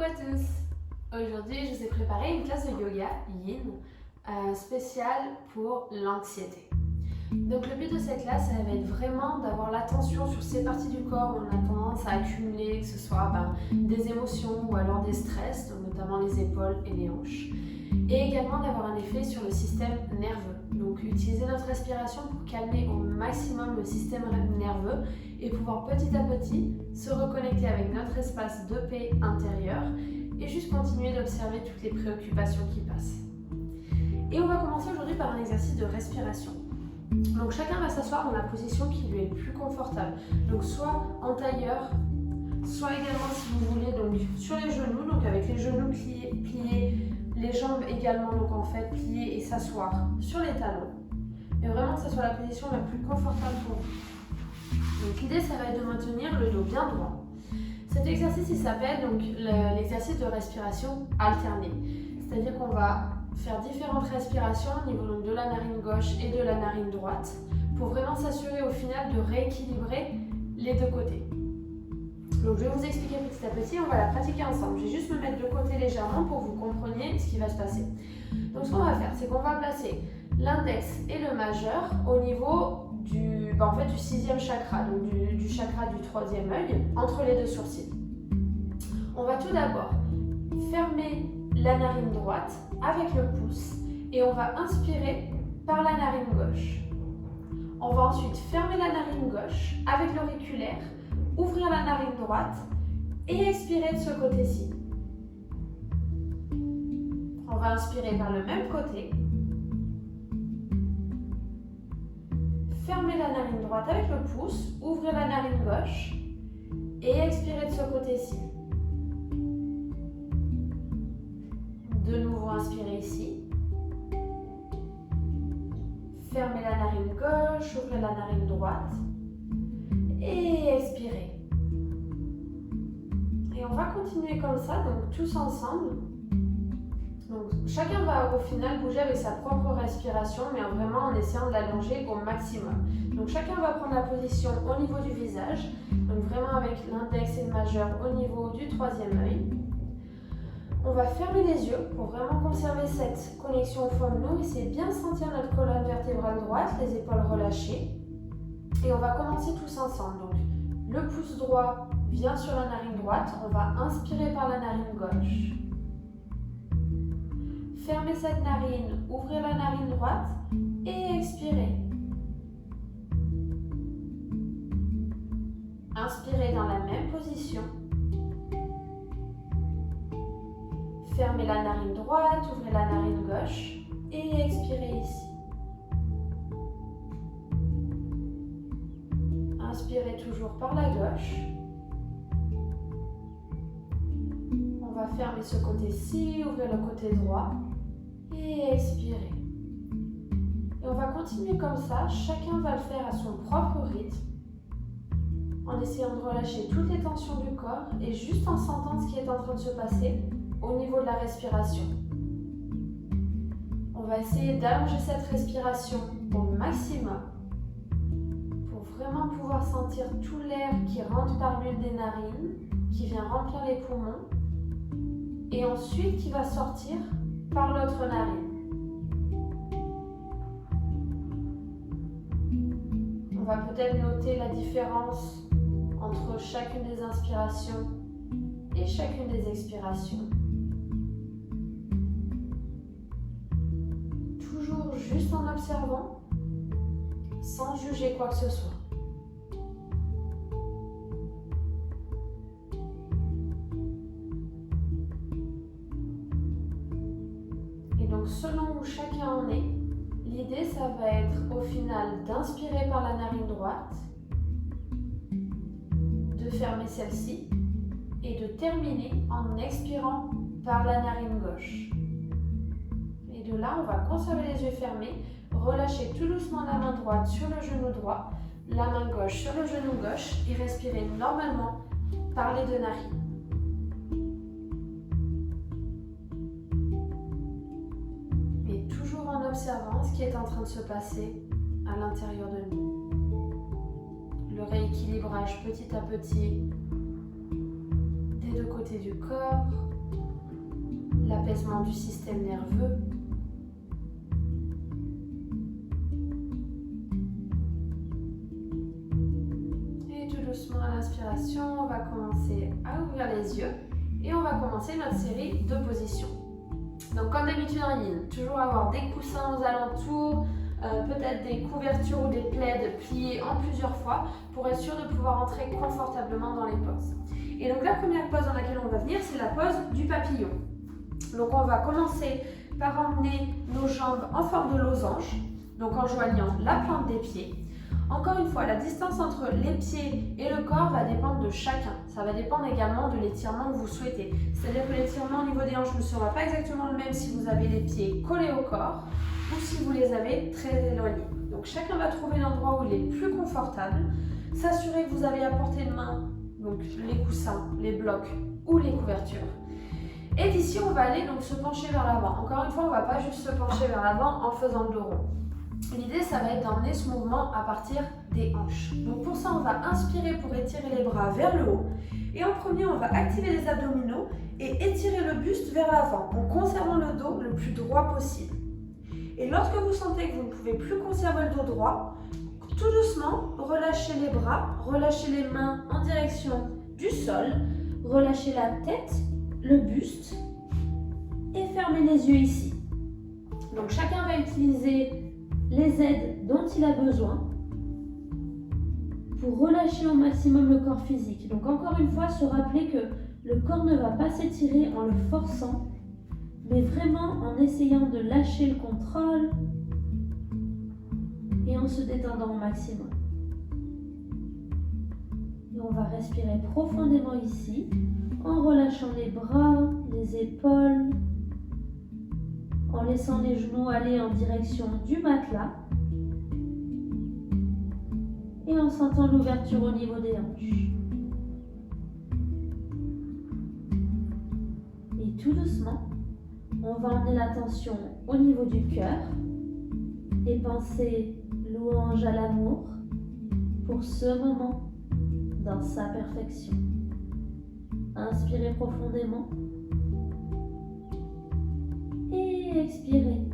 Coucou à tous. Aujourd'hui, je vous ai préparé une classe de yoga Yin spéciale pour l'anxiété. Donc le but de cette classe, ça va être vraiment d'avoir l'attention sur ces parties du corps où on a tendance à accumuler, que ce soit des émotions ou alors des stress, donc notamment les épaules et les hanches. Et également d'avoir un effet sur le système nerveux. Donc utiliser notre respiration pour calmer au maximum le système nerveux et pouvoir petit à petit se reconnecter avec notre espace de paix intérieur et juste continuer d'observer toutes les préoccupations qui passent. Et on va commencer aujourd'hui par un exercice de respiration. Donc chacun va s'asseoir dans la position qui lui est le plus confortable. Donc soit en tailleur, soit également si vous voulez donc sur les genoux, donc avec les genoux pliés, les jambes également donc en fait pliées et s'asseoir sur les talons. Mais vraiment que ce soit la position la plus confortable pour vous. Donc l'idée ça va être de maintenir le dos bien droit. Cet exercice il s'appelle donc l'exercice de respiration alternée. C'est-à-dire qu'on va faire différentes respirations au niveau donc, de la narine gauche et de la narine droite pour vraiment s'assurer au final de rééquilibrer les deux côtés. Donc je vais vous expliquer petit à petit, on va la pratiquer ensemble. Je vais juste me mettre de côté légèrement pour que vous compreniez ce qui va se passer. Donc ce qu'on va faire, c'est qu'on va placer l'index et le majeur au niveau du 6e chakra, donc du chakra du 3e œil, entre les deux sourcils. On va tout d'abord fermer la narine droite avec le pouce et on va inspirer par la narine gauche. On va ensuite fermer la narine gauche avec l'auriculaire, ouvrir la narine droite et expirer de ce côté-ci. On va inspirer par le même côté, fermer la narine droite avec le pouce, ouvrir la narine gauche et expirer de ce côté-ci. De nouveau inspirer ici, fermer la narine gauche, ouvrir la narine droite et expirer. Et on va continuer comme ça, donc tous ensemble. Donc chacun va au final bouger avec sa propre respiration, mais vraiment en essayant de l'allonger au maximum. Donc chacun va prendre la position au niveau du visage, donc vraiment avec l'index et le majeur au niveau du 3e œil. On va fermer les yeux pour vraiment conserver cette connexion au fond de nous, essayer de bien sentir notre colonne vertébrale droite, les épaules relâchées. Et on va commencer tous ensemble. Donc, le pouce droit vient sur la narine droite, on va inspirer par la narine gauche. Fermer cette narine, ouvrir la narine droite et expirer. Inspirez dans la même position. Fermez la narine droite, ouvrez la narine gauche et expirez ici. Inspirez toujours par la gauche. On va fermer ce côté-ci, ouvrir le côté droit et expirer. Et on va continuer comme ça, chacun va le faire à son propre rythme, en essayant de relâcher toutes les tensions du corps et juste en sentant ce qui est en train de se passer au niveau de la respiration. On va essayer d'allonger cette respiration au maximum pour vraiment pouvoir sentir tout l'air qui rentre par l'une des narines, qui vient remplir les poumons et ensuite qui va sortir par l'autre narine. On va peut-être noter la différence entre chacune des inspirations et chacune des expirations. Toujours juste en observant, sans juger quoi que ce soit. Et donc selon où chacun en est, l'idée ça va être au final d'inspirer par la narine droite, de fermer celle-ci et de terminer en expirant par la narine gauche. Et de là, on va conserver les yeux fermés, relâcher tout doucement la main droite sur le genou droit, la main gauche sur le genou gauche et respirer normalement par les deux narines. Et toujours en observant ce qui est en train de se passer à l'intérieur de nous. Le rééquilibrage petit à petit des deux côtés du corps. l'apaisement du système nerveux. Et tout doucement à l'inspiration, on va commencer à ouvrir les yeux et on va commencer notre série de positions. Donc comme d'habitude en yin, toujours avoir des coussins aux alentours, peut-être des couvertures ou des plaids pliés en plusieurs fois pour être sûr de pouvoir entrer confortablement dans les poses. Et donc la première pose dans laquelle on va venir, c'est la pose du papillon. Donc on va commencer par emmener nos jambes en forme de losange, donc en joignant la plante des pieds. Encore une fois, la distance entre les pieds et le corps va dépendre de chacun. Ça va dépendre également de l'étirement que vous souhaitez. C'est-à-dire que l'étirement au niveau des hanches ne sera pas exactement le même si vous avez les pieds collés au corps ou si vous les avez très éloignés. Donc chacun va trouver l'endroit où il est plus confortable. S'assurer que vous avez à portée de main donc les coussins, les blocs ou les couvertures. Et d'ici, on va aller donc se pencher vers l'avant. Encore une fois, on ne va pas juste se pencher vers l'avant en faisant le dos rond. L'idée, ça va être d'emmener ce mouvement à partir des hanches. Donc pour ça, on va inspirer pour étirer les bras vers le haut. Et en premier, on va activer les abdominaux et étirer le buste vers l'avant en conservant le dos le plus droit possible. Et lorsque vous sentez que vous ne pouvez plus conserver le dos droit, tout doucement, relâchez les bras, relâchez les mains en direction du sol, relâchez la tête, le buste et fermez les yeux ici. Donc chacun va utiliser les aides dont il a besoin pour relâcher au maximum le corps physique. Donc encore une fois, se rappeler que le corps ne va pas s'étirer en le forçant, mais vraiment en essayant de lâcher le contrôle et en se détendant au maximum. Et on va respirer profondément ici, en relâchant les bras, les épaules, en laissant les genoux aller en direction du matelas et en sentant l'ouverture au niveau des hanches. Et tout doucement, on va emmener l'attention au niveau du cœur et penser louange à l'amour pour ce moment dans sa perfection. Inspirez profondément et expirez.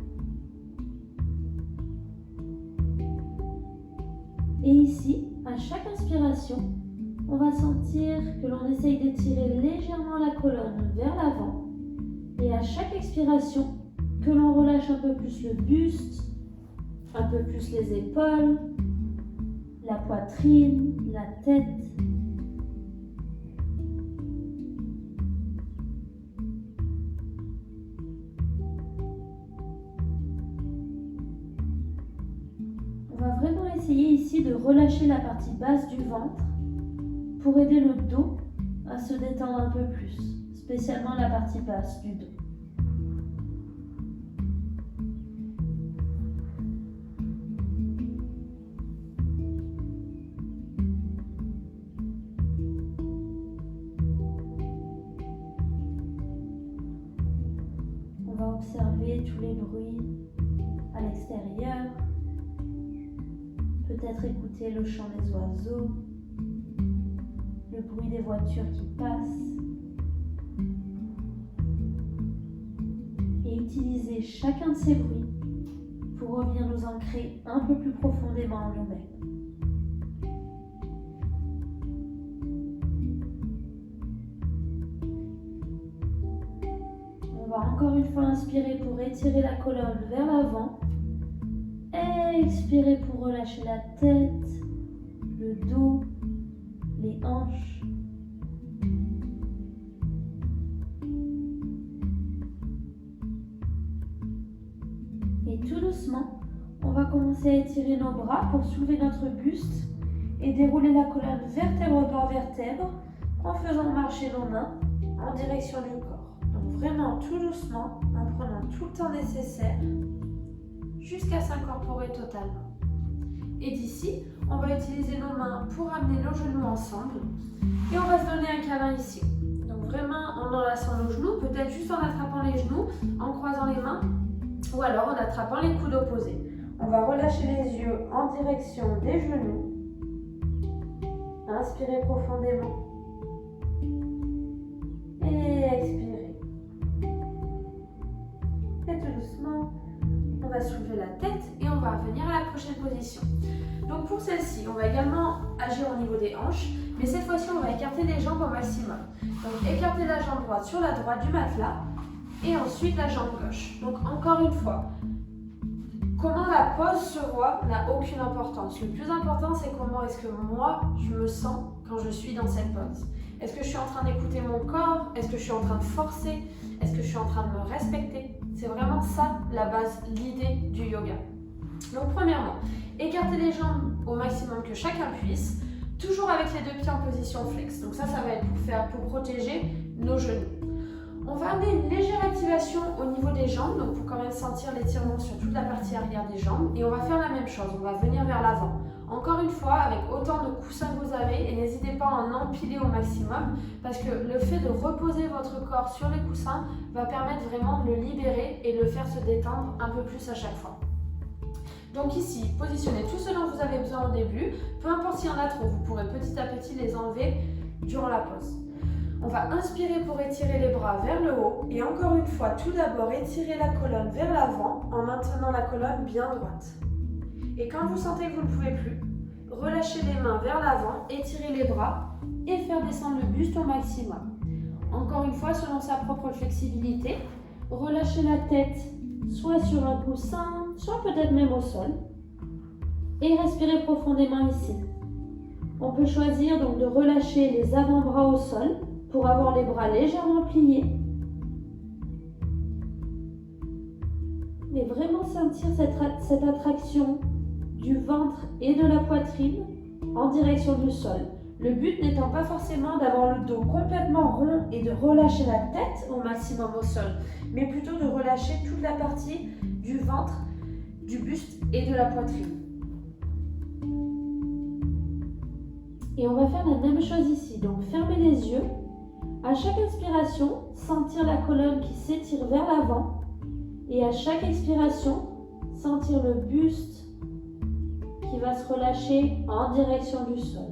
Et ici, à chaque inspiration, on va sentir que l'on essaye d'étirer légèrement la colonne vers l'avant et à chaque expiration, que l'on relâche un peu plus le buste, un peu plus les épaules, la poitrine, la tête. On va vraiment essayer ici de relâcher la partie basse du ventre pour aider le dos à se détendre un peu plus, spécialement la partie basse du dos. On va observer tous les bruits à l'extérieur, peut-être écouter le chant des oiseaux, le bruit des voitures qui passent, et utiliser chacun de ces bruits pour revenir nous ancrer un peu plus profondément en nous-mêmes. On va encore une fois inspirer pour étirer la colonne vers l'avant. Expirez pour relâcher la tête, le dos, les hanches. Et tout doucement, on va commencer à étirer nos bras pour soulever notre buste et dérouler la colonne vertèbre par vertèbre en faisant marcher nos mains en direction du corps. Donc vraiment tout doucement, en prenant tout le temps nécessaire jusqu'à s'incorporer totalement. Et d'ici, on va utiliser nos mains pour amener nos genoux ensemble et on va se donner un câlin ici. Donc vraiment en enlaçant nos genoux, peut-être juste en attrapant les genoux, en croisant les mains ou alors en attrapant les coudes opposés. On va relâcher les yeux en direction des genoux. Inspirez profondément et expirez. prochaine position. Donc pour celle-ci, on va également agir au niveau des hanches, mais cette fois-ci, on va écarter les jambes au maximum. Donc écarter la jambe droite sur la droite du matelas et ensuite la jambe gauche. Donc encore une fois, comment la pose se voit n'a aucune importance. Le plus important, c'est comment est-ce que moi, je me sens quand je suis dans cette pose. Est-ce que je suis en train d'écouter mon corps? Est-ce que je suis en train de forcer? Est-ce que je suis en train de me respecter? C'est vraiment ça la base, l'idée du yoga. Donc premièrement, écarter les jambes au maximum que chacun puisse, toujours avec les deux pieds en position flex. Donc ça va être pour protéger nos genoux. On va amener une légère activation au niveau des jambes, donc pour quand même sentir l'étirement sur toute la partie arrière des jambes. Et on va faire la même chose, on va venir vers l'avant. Encore une fois, avec autant de coussins que vous avez, et n'hésitez pas à en empiler au maximum, parce que le fait de reposer votre corps sur les coussins va permettre vraiment de le libérer et de le faire se détendre un peu plus à chaque fois. Donc ici, positionnez tout ce dont vous avez besoin au début, peu importe s'il y en a trop, vous pourrez petit à petit les enlever durant la pause. On va inspirer pour étirer les bras vers le haut et encore une fois, tout d'abord étirer la colonne vers l'avant en maintenant la colonne bien droite. Et quand vous sentez que vous ne pouvez plus, relâchez les mains vers l'avant, étirez les bras et faire descendre le buste au maximum. Encore une fois, selon sa propre flexibilité, relâchez la tête soit sur un coussin, soit peut-être même au sol. Et respirez profondément ici. On peut choisir donc de relâcher les avant-bras au sol pour avoir les bras légèrement pliés. Mais vraiment sentir cette attraction du ventre et de la poitrine en direction du sol. Le but n'étant pas forcément d'avoir le dos complètement rond et de relâcher la tête au maximum au sol, mais plutôt de relâcher toute la partie du ventre, du buste et de la poitrine. Et on va faire la même chose ici. Donc fermez les yeux. À chaque inspiration, sentir la colonne qui s'étire vers l'avant. Et à chaque expiration, sentir le buste qui va se relâcher en direction du sol.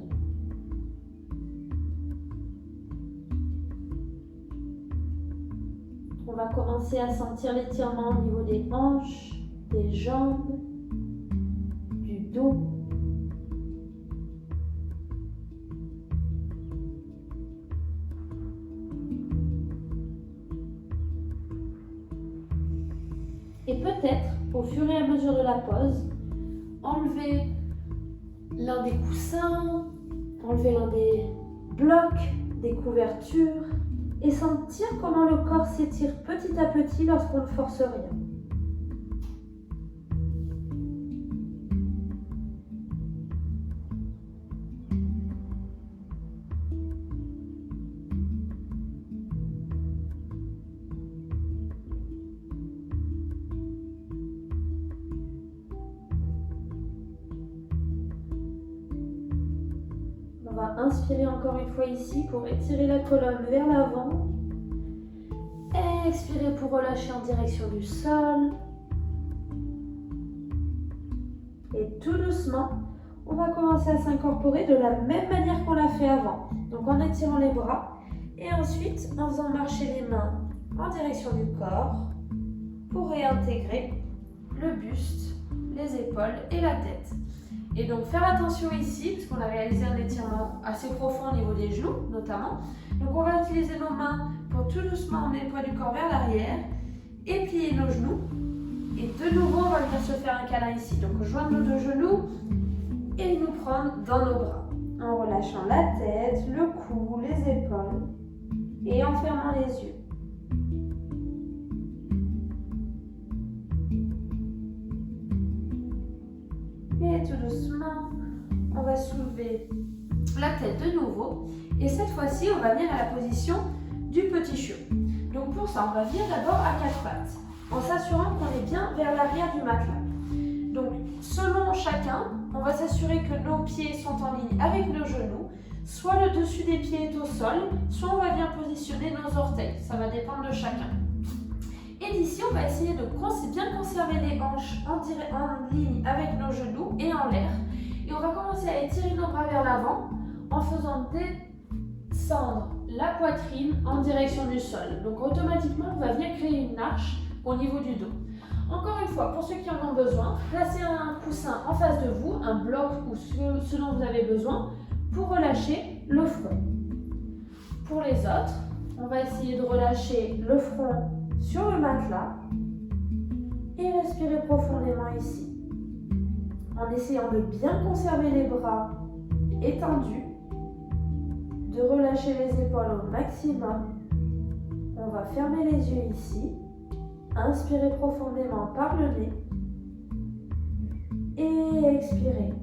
On va commencer à sentir l'étirement au niveau des hanches, des jambes, du dos. Et peut-être, au fur et à mesure de la pause, enlever l'un des coussins, enlever l'un des blocs, des couvertures, et sentir comment le corps s'étire petit à petit lorsqu'on ne force rien. On va inspirer encore une fois ici pour étirer la colonne vers l'avant. Expirez pour relâcher en direction du sol. Et tout doucement, on va commencer à s'incorporer de la même manière qu'on l'a fait avant. Donc en étirant les bras et ensuite en faisant marcher les mains en direction du corps pour réintégrer le buste, les épaules et la tête. Et donc faire attention ici, puisqu'on a réalisé un étirement assez profond au niveau des genoux notamment. Donc on va utiliser nos mains pour tout doucement emmener le poids du corps vers l'arrière et plier nos genoux. Et de nouveau, on va venir se faire un câlin ici. Donc joindre nos deux genoux et nous prendre dans nos bras. En relâchant la tête, le cou, les épaules et en fermant les yeux. Et tout doucement, on va soulever la tête de nouveau. Et cette fois-ci, on va venir à la position du petit chiot. Donc pour ça, on va venir d'abord à quatre pattes, en s'assurant qu'on est bien vers l'arrière du matelas. Donc selon chacun, on va s'assurer que nos pieds sont en ligne avec nos genoux, soit le dessus des pieds est au sol, soit on va bien positionner nos orteils. Ça va dépendre de chacun. Et d'ici, on va essayer de bien conserver les hanches en ligne avec nos genoux et en l'air. Et on va commencer à étirer nos bras vers l'avant en faisant descendre la poitrine en direction du sol. Donc automatiquement, on va venir créer une arche au niveau du dos. Encore une fois, pour ceux qui en ont besoin, placez un coussin en face de vous, un bloc ou ce dont vous avez besoin pour relâcher le front. Pour les autres, on va essayer de relâcher le front sur le matelas et respirer profondément ici. En essayant de bien conserver les bras étendus, de relâcher les épaules au maximum. On va fermer les yeux ici, inspirer profondément par le nez et expirer.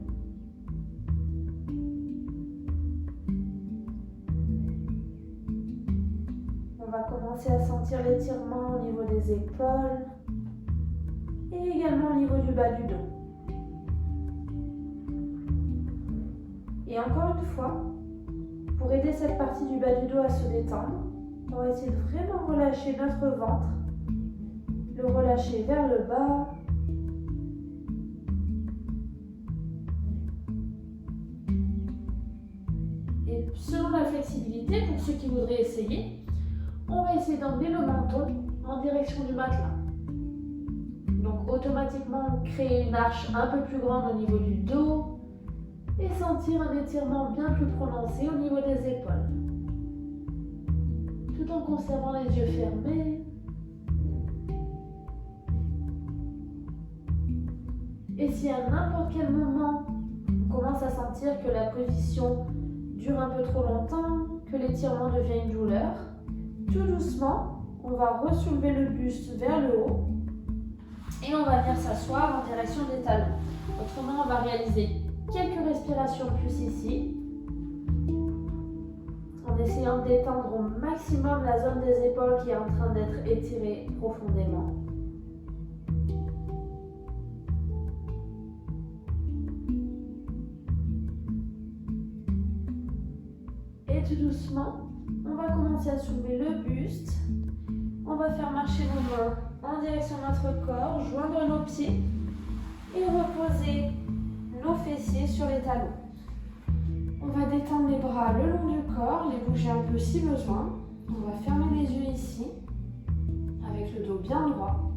On va commencer à sentir l'étirement au niveau des épaules et également au niveau du bas du dos. Et encore une fois, pour aider cette partie du bas du dos à se détendre, on va essayer de vraiment relâcher notre ventre, le relâcher vers le bas. Et selon la flexibilité, pour ceux qui voudraient essayer, on va essayer d'emmener le menton en direction du matelas. Donc automatiquement créer une arche un peu plus grande au niveau du dos et sentir un étirement bien plus prononcé au niveau des épaules. Tout en conservant les yeux fermés. Et si à n'importe quel moment, on commence à sentir que la position dure un peu trop longtemps, que l'étirement devient une douleur, tout doucement, on va ressoulever le buste vers le haut et on va venir s'asseoir en direction des talons. Autrement, on va réaliser quelques respirations plus ici, en essayant de détendre au maximum la zone des épaules qui est en train d'être étirée profondément. Et tout doucement, on va commencer à soulever le buste. On va faire marcher nos mains en direction de notre corps, joindre nos pieds et reposer nos fessiers sur les talons. On va détendre les bras le long du corps, les bouger un peu si besoin. On va fermer les yeux ici, avec le dos bien droit.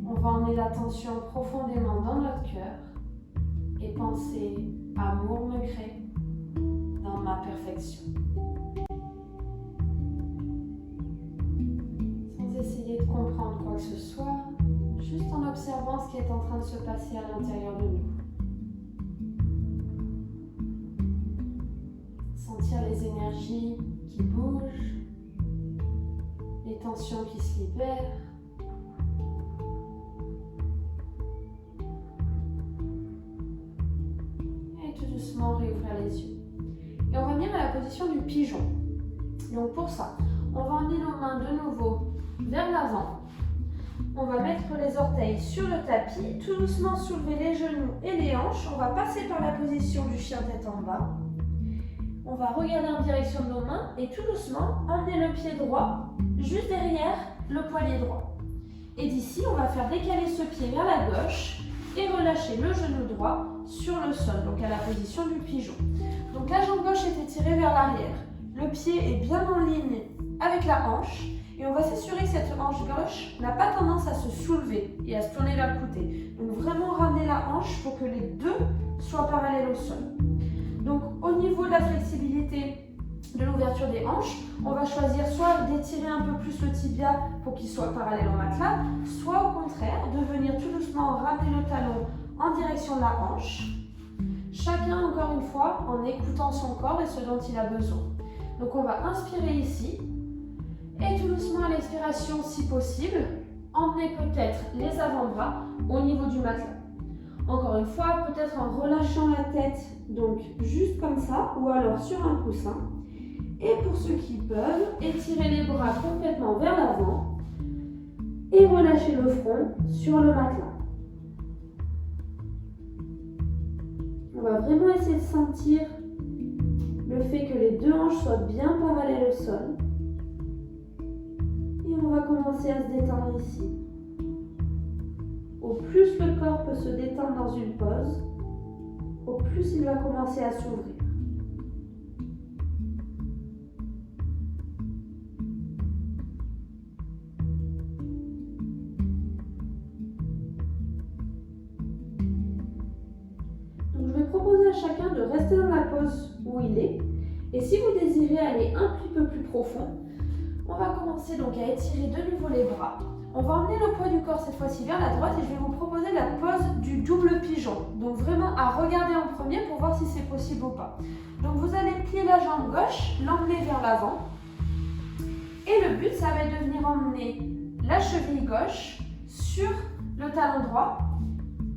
On va emmener l'attention profondément dans notre cœur et penser « Amour me crée dans ma perfection ». Sans essayer de comprendre quoi que ce soit, juste en observant ce qui est en train de se passer à l'intérieur de nous. Sentir les énergies qui bougent, les tensions qui se libèrent. Et tout doucement réouvrir les yeux. Et on va venir à la position du pigeon. Donc pour ça, on va emmener nos mains de nouveau vers l'avant. On va mettre les orteils sur le tapis, tout doucement soulever les genoux et les hanches. On va passer par la position du chien tête en bas. On va regarder en direction de nos mains et tout doucement emmener le pied droit juste derrière le poignet droit. Et d'ici, on va faire décaler ce pied vers la gauche et relâcher le genou droit sur le sol, donc à la position du pigeon. Donc la jambe gauche est étirée vers l'arrière. Le pied est bien en ligne avec la hanche et on va s'assurer que cette hanche gauche n'a pas tendance à se soulever et à se tourner vers le côté. Donc vraiment ramener la hanche pour que les deux soient parallèles au sol. Donc au niveau de la flexibilité de l'ouverture des hanches, on va choisir soit d'étirer un peu plus le tibia pour qu'il soit parallèle au matelas, soit au contraire de venir tout doucement ramener le talon en direction de la hanche. Chacun encore une fois en écoutant son corps et ce dont il a besoin. Donc on va inspirer ici et tout doucement à l'expiration si possible, emmener peut-être les avant-bras au niveau du matelas. Encore une fois, peut-être en relâchant la tête, donc juste comme ça, ou alors sur un coussin. Et pour ceux qui peuvent, étirer les bras complètement vers l'avant et relâcher le front sur le matelas. On va vraiment essayer de sentir le fait que les deux hanches soient bien parallèles au sol. Et on va commencer à se détendre ici. Au plus le corps peut se détendre dans une pause, au plus il va commencer à s'ouvrir. pose où il est. Et si vous désirez aller un petit peu plus profond, on va commencer donc à étirer de nouveau les bras. On va emmener le poids du corps cette fois-ci vers la droite et je vais vous proposer la pose du double pigeon. Donc vraiment à regarder en premier pour voir si c'est possible ou pas. Donc vous allez plier la jambe gauche, l'emmener vers l'avant. Et le but, ça va être de venir emmener la cheville gauche sur le talon droit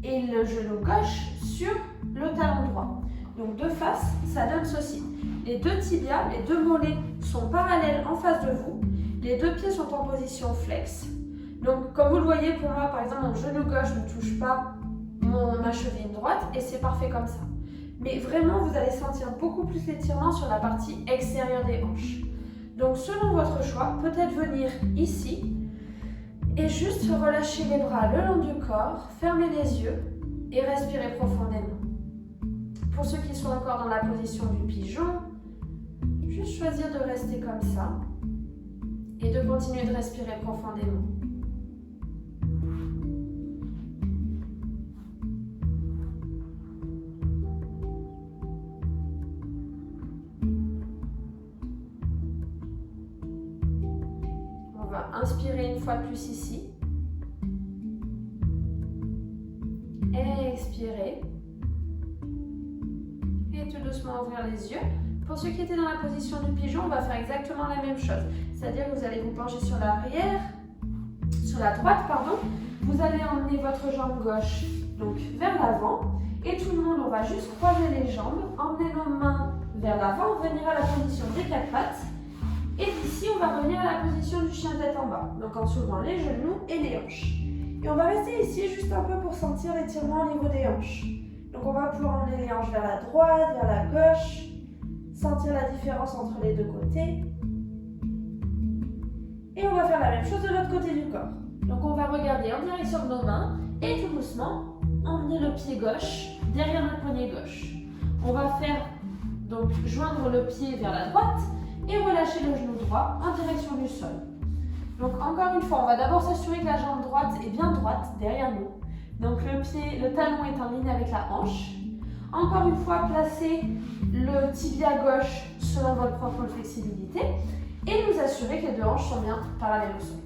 et le genou gauche sur le talon droit. Donc de face, ça donne ceci. Les deux tibias, les deux mollets sont parallèles en face de vous. Les deux pieds sont en position flex. Donc comme vous le voyez, pour moi, par exemple, mon genou gauche ne touche pas ma cheville droite et c'est parfait comme ça. Mais vraiment, vous allez sentir beaucoup plus l'étirement sur la partie extérieure des hanches. Donc selon votre choix, peut-être venir ici et juste relâcher les bras le long du corps, fermer les yeux et respirer profondément. Pour ceux qui sont encore dans la position du pigeon, juste choisir de rester comme ça et de continuer de respirer profondément. On va inspirer une fois de plus ici. Et expirer. Et tout doucement ouvrir les yeux. Pour ceux qui étaient dans la position du pigeon, on va faire exactement la même chose. C'est-à-dire que vous allez vous pencher sur l'arrière, sur la droite, pardon. Vous allez emmener votre jambe gauche donc vers l'avant. Et tout le monde, on va juste croiser les jambes, emmener nos mains vers l'avant, venir à la position des quatre pattes. Et d'ici, on va revenir à la position du chien tête en bas. Donc en soulevant les genoux et les hanches. Et on va rester ici juste un peu pour sentir l'étirement au niveau des hanches. Donc on va pouvoir emmener les hanches vers la droite, vers la gauche. Sentir la différence entre les deux côtés. Et on va faire la même chose de l'autre côté du corps. Donc on va regarder en direction de nos mains et tout doucement emmener le pied gauche derrière notre poignet gauche. On va faire donc joindre le pied vers la droite et relâcher le genou droit en direction du sol. Donc encore une fois, on va d'abord s'assurer que la jambe droite est bien droite derrière nous. Donc le talon est en ligne avec la hanche. Encore une fois, placez le tibia gauche selon votre propre flexibilité et nous assurer que les deux hanches sont bien parallèles au sol.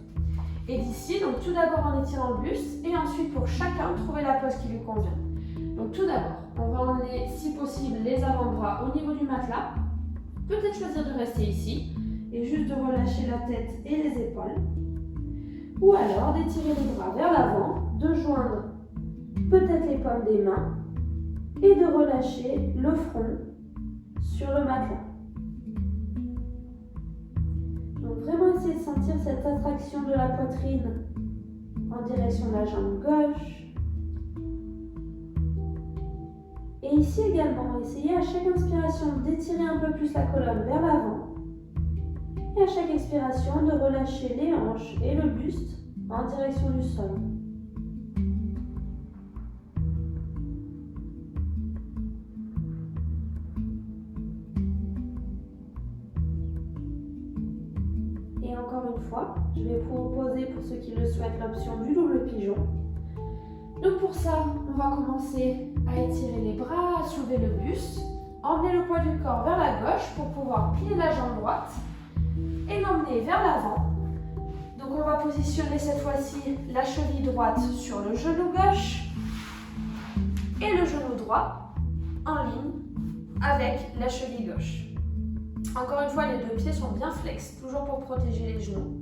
Et d'ici, donc tout d'abord en étirant le buste et ensuite pour chacun trouver la pose qui lui convient. Donc tout d'abord, on va emmener si possible les avant-bras au niveau du matelas. Peut-être choisir de rester ici et juste de relâcher la tête et les épaules. Ou alors d'étirer les bras vers l'avant, de joindre peut-être les paumes des mains et de relâcher le front sur le matelas. Donc vraiment essayer de sentir cette attraction de la poitrine en direction de la jambe gauche. Et ici également, essayez à chaque inspiration d'étirer un peu plus la colonne vers l'avant. Et à chaque expiration, de relâcher les hanches et le buste en direction du sol. Et encore une fois, je vais proposer pour ceux qui le souhaitent l'option du double pigeon. Donc pour ça, on va commencer à étirer les bras, à soulever le buste, emmener le poids du corps vers la gauche pour pouvoir plier la jambe droite et l'emmener vers l'avant. Donc on va positionner cette fois-ci la cheville droite sur le genou gauche et le genou droit en ligne avec la cheville gauche. Encore une fois, les deux pieds sont bien flex, toujours pour protéger les genoux.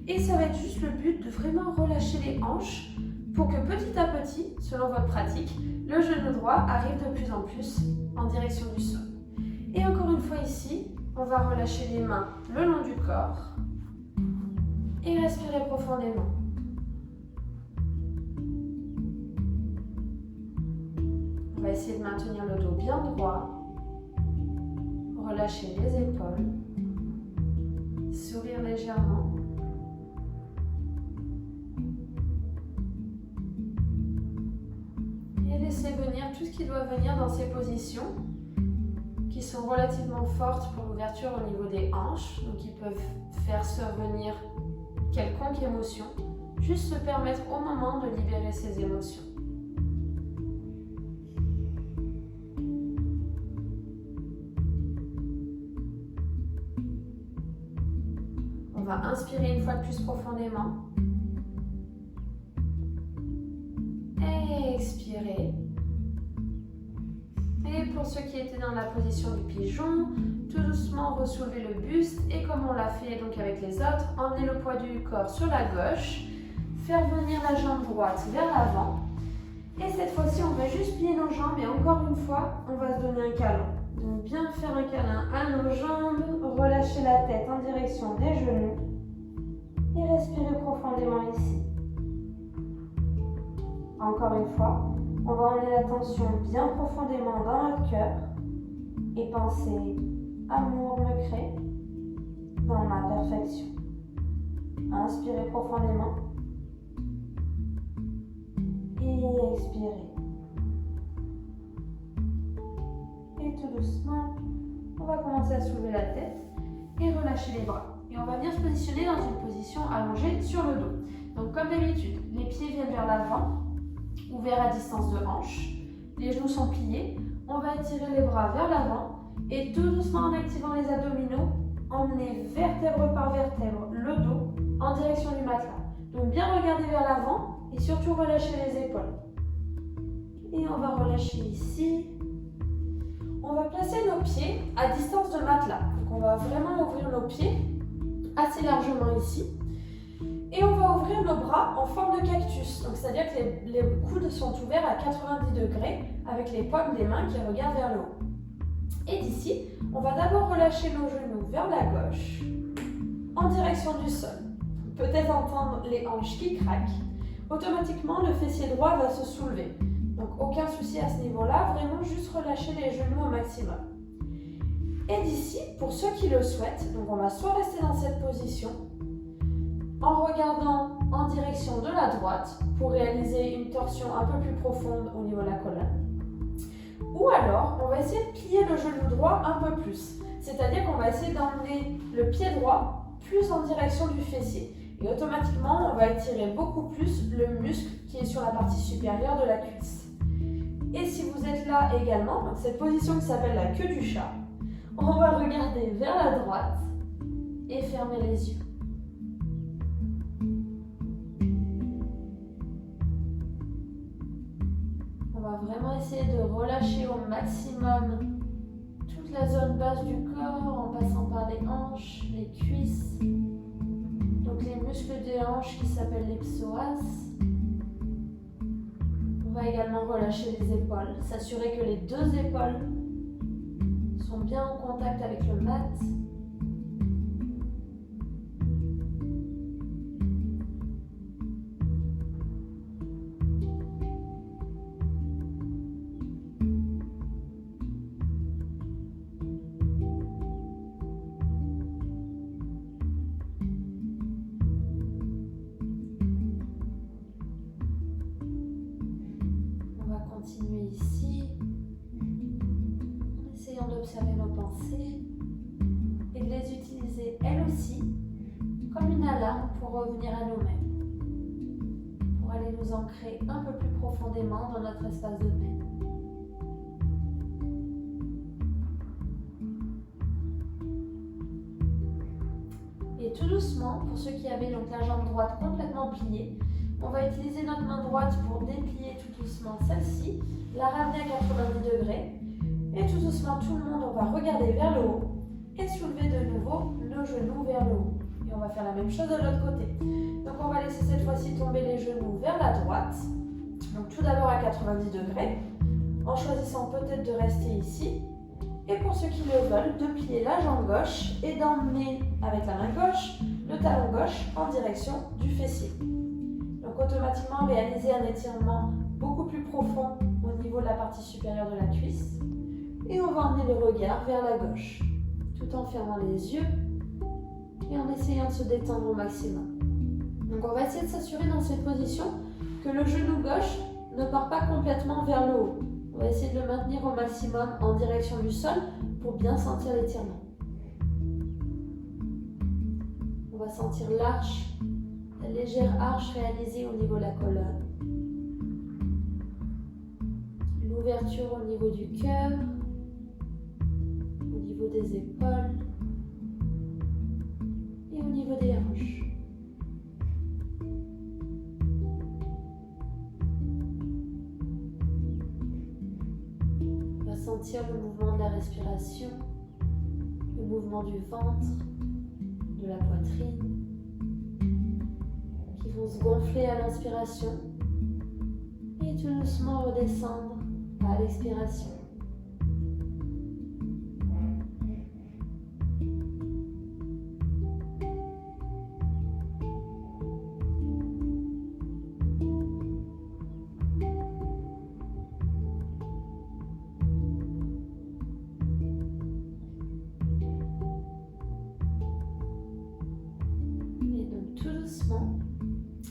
Et ça va être juste le but de vraiment relâcher les hanches pour que petit à petit, selon votre pratique, le genou droit arrive de plus en plus en direction du sol. Et encore une fois ici, on va relâcher les mains le long du corps et respirer profondément. On va essayer de maintenir le dos bien droit. Relâcher les épaules. Sourire légèrement. Et laisser venir tout ce qui doit venir dans ces positions qui sont relativement fortes pour l'ouverture au niveau des hanches, donc ils peuvent faire survenir quelconque émotion, juste se permettre au moment de libérer ces émotions. va inspirer une fois de plus profondément. Expirer. Et pour ceux qui étaient dans la position du pigeon, tout doucement ressoulever le buste et comme on l'a fait donc avec les autres, emmener le poids du corps sur la gauche, faire venir la jambe droite vers l'avant. Et cette fois-ci, on va juste plier nos jambes et encore une fois, on va se donner un câlin. Donc bien faire un câlin à nos jambes, relâcher la tête en direction des genoux et respirer profondément ici. Encore une fois, on va emmener l'attention bien profondément dans notre cœur et penser « Amour me crée dans ma perfection ». Inspirez profondément et expirez. Et tout doucement, on va commencer à soulever la tête et relâcher les bras. Et on va bien se positionner dans une position allongée sur le dos. Donc comme d'habitude, les pieds viennent vers l'avant, ouverts à distance de hanche. Les genoux sont pliés. On va étirer les bras vers l'avant et tout doucement en activant les abdominaux, emmener vertèbre par vertèbre le dos en direction du matelas. Donc bien regarder vers l'avant et surtout relâcher les épaules. Et on va relâcher ici. On va placer nos pieds à distance de matelas. Donc on va vraiment ouvrir nos pieds assez largement ici. Et on va ouvrir nos bras en forme de cactus. Donc c'est-à-dire que les coudes sont ouverts à 90 degrés avec les paumes des mains qui regardent vers le haut. Et d'ici, on va d'abord relâcher nos genoux vers la gauche en direction du sol. Peut-être entendre les hanches qui craquent. Automatiquement, le fessier droit va se soulever. Donc aucun souci à ce niveau-là, vraiment juste relâcher les genoux au maximum. Et d'ici, pour ceux qui le souhaitent, donc on va soit rester dans cette position, en regardant en direction de la droite pour réaliser une torsion un peu plus profonde au niveau de la colonne. Ou alors, on va essayer de plier le genou droit un peu plus. C'est-à-dire qu'on va essayer d'emmener le pied droit plus en direction du fessier. Et automatiquement, on va étirer beaucoup plus le muscle qui est sur la partie supérieure de la cuisse. Et si vous êtes là également, dans cette position qui s'appelle la queue du chat, on va regarder vers la droite et fermer les yeux. On va vraiment essayer de relâcher au maximum toute la zone basse du corps en passant par les hanches, les cuisses, donc les muscles des hanches qui s'appellent les psoas. On va également relâcher les épaules, s'assurer que les deux épaules sont bien en contact avec le mat. Continuer ici, en essayant d'observer nos pensées et de les utiliser elles aussi comme une alarme pour revenir à nous-mêmes, pour aller nous ancrer un peu plus profondément dans notre espace de paix. Et tout doucement, pour ceux qui avaient donc la jambe droite complètement pliée, on va utiliser notre main droite pour déplier tout doucement celle-ci, la ramener à 90 degrés. Et tout doucement, tout le monde, on va regarder vers le haut et soulever de nouveau nos genoux vers le haut. Et on va faire la même chose de l'autre côté. Donc on va laisser cette fois-ci tomber les genoux vers la droite. Donc tout d'abord à 90 degrés, en choisissant peut-être de rester ici. Et pour ceux qui le veulent, de plier la jambe gauche et d'emmener avec la main gauche le talon gauche en direction du fessier. Donc automatiquement réaliser un étirement beaucoup plus profond au niveau de la partie supérieure de la cuisse. Et on va emmener le regard vers la gauche, tout en fermant les yeux et en essayant de se détendre au maximum. Donc on va essayer de s'assurer dans cette position que le genou gauche ne part pas complètement vers le haut. On va essayer de le maintenir au maximum en direction du sol pour bien sentir l'étirement. On va sentir l'arche, la légère arche réalisée au niveau de la colonne. L'ouverture au niveau du cœur, au niveau des épaules et au niveau des hanches. sentir le mouvement de la respiration, le mouvement du ventre, de la poitrine, qui vont se gonfler à l'inspiration et tout doucement redescendre à l'expiration.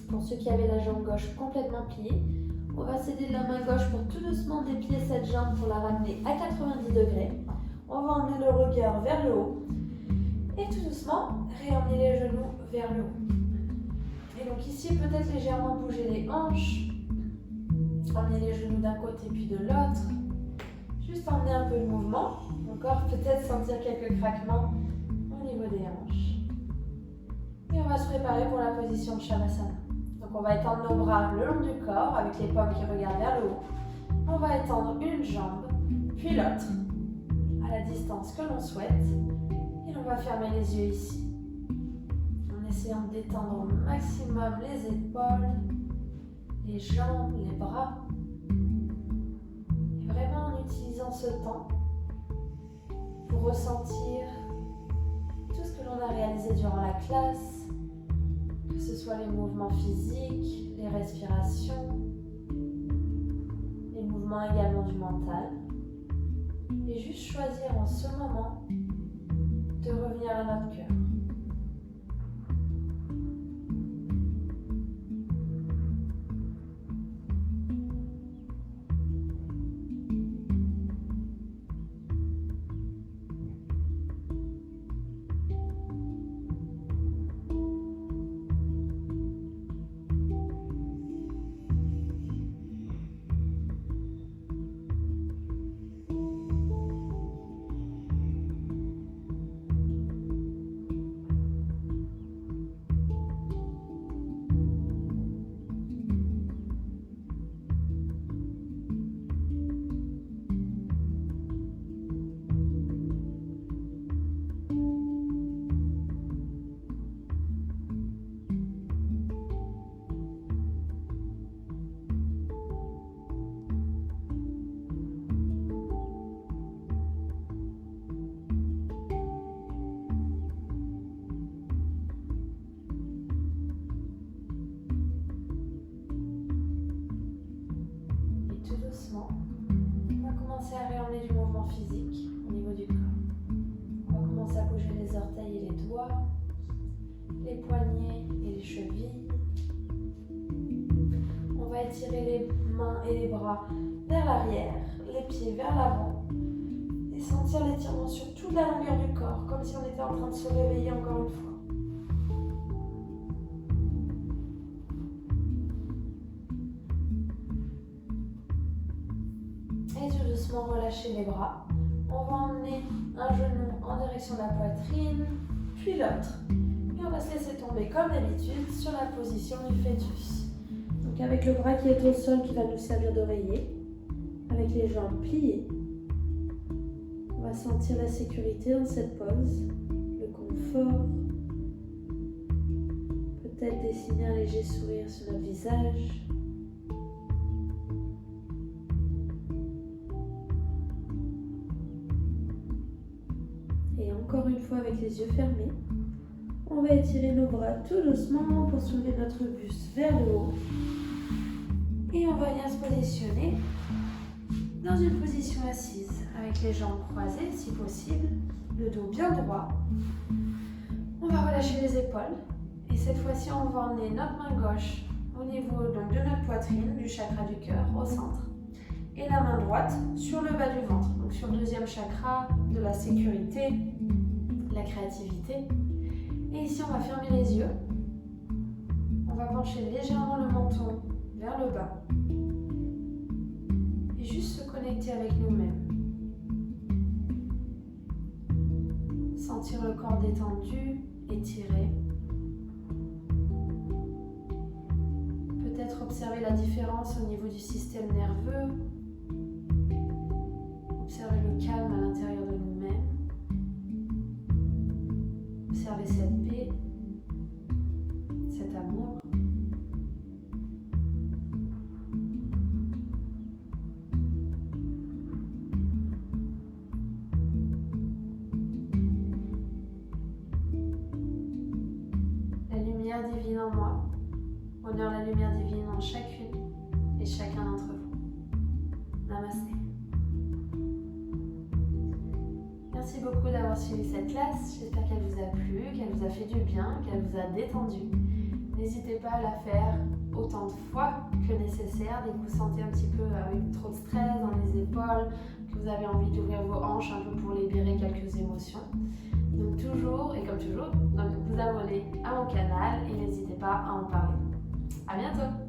Pour ceux qui avaient la jambe gauche complètement pliée, on va s'aider de la main gauche pour tout doucement déplier cette jambe pour la ramener à 90 degrés. On va emmener le regard vers le haut et tout doucement réemmener les genoux vers le haut. Et donc ici, peut-être légèrement bouger les hanches, emmener les genoux d'un côté puis de l'autre, juste emmener un peu de mouvement, encore peut-être sentir quelques craquements au niveau des hanches. Et on va se préparer pour la position de Shavasana. Donc on va étendre nos bras le long du corps avec les paumes qui regardent vers le haut. On va étendre une jambe, puis l'autre, à la distance que l'on souhaite. Et on va fermer les yeux ici. En essayant de détendre au maximum les épaules, les jambes, les bras. Et vraiment en utilisant ce temps pour ressentir tout ce que l'on a réalisé durant la classe, que ce soit les mouvements physiques, les respirations, les mouvements également du mental, et juste choisir en ce moment de revenir à notre cœur. On va commencer à réemmener du mouvement physique au niveau du corps. On va commencer à bouger les orteils et les doigts, les poignets et les chevilles. On va étirer les mains et les bras vers l'arrière, les pieds vers l'avant et sentir l'étirement sur toute la longueur du corps, comme si on était en train de se réveiller encore une fois. Relâcher les bras. On va emmener un genou en direction de la poitrine, puis l'autre. Et on va se laisser tomber comme d'habitude sur la position du fœtus. Donc avec le bras qui est au sol qui va nous servir d'oreiller, avec les jambes pliées. On va sentir la sécurité dans cette pose, le confort. Peut-être dessiner un léger sourire sur notre visage. Encore une fois avec les yeux fermés, on va étirer nos bras tout doucement pour soulever notre buste vers le haut. Et on va bien se positionner dans une position assise avec les jambes croisées si possible, le dos bien droit. On va relâcher les épaules et cette fois-ci on va emmener notre main gauche au niveau donc, de notre poitrine, du chakra du cœur au centre. Et la main droite sur le bas du ventre, donc sur le deuxième chakra de la sécurité, la créativité. Et ici, on va fermer les yeux. On va pencher légèrement le menton vers le bas. Et juste se connecter avec nous-mêmes. Sentir le corps détendu, étiré. Peut-être observer la différence au niveau du système nerveux. Observer le calme à l'intérieur de nous-mêmes. Observez cette paix, cet amour. La lumière divine en moi honore la lumière divine en chacune et chacun d'entre vous. Namasté. Merci beaucoup d'avoir suivi cette classe. J'espère qu'elle vous a plu, qu'elle vous a fait du bien, qu'elle vous a détendu. N'hésitez pas à la faire autant de fois que nécessaire. Dès que vous sentez un petit peu avec trop de stress dans les épaules, que vous avez envie d'ouvrir vos hanches un peu pour libérer quelques émotions. Donc toujours, et comme toujours, donc vous abonnez à mon canal et n'hésitez pas à en parler. À bientôt!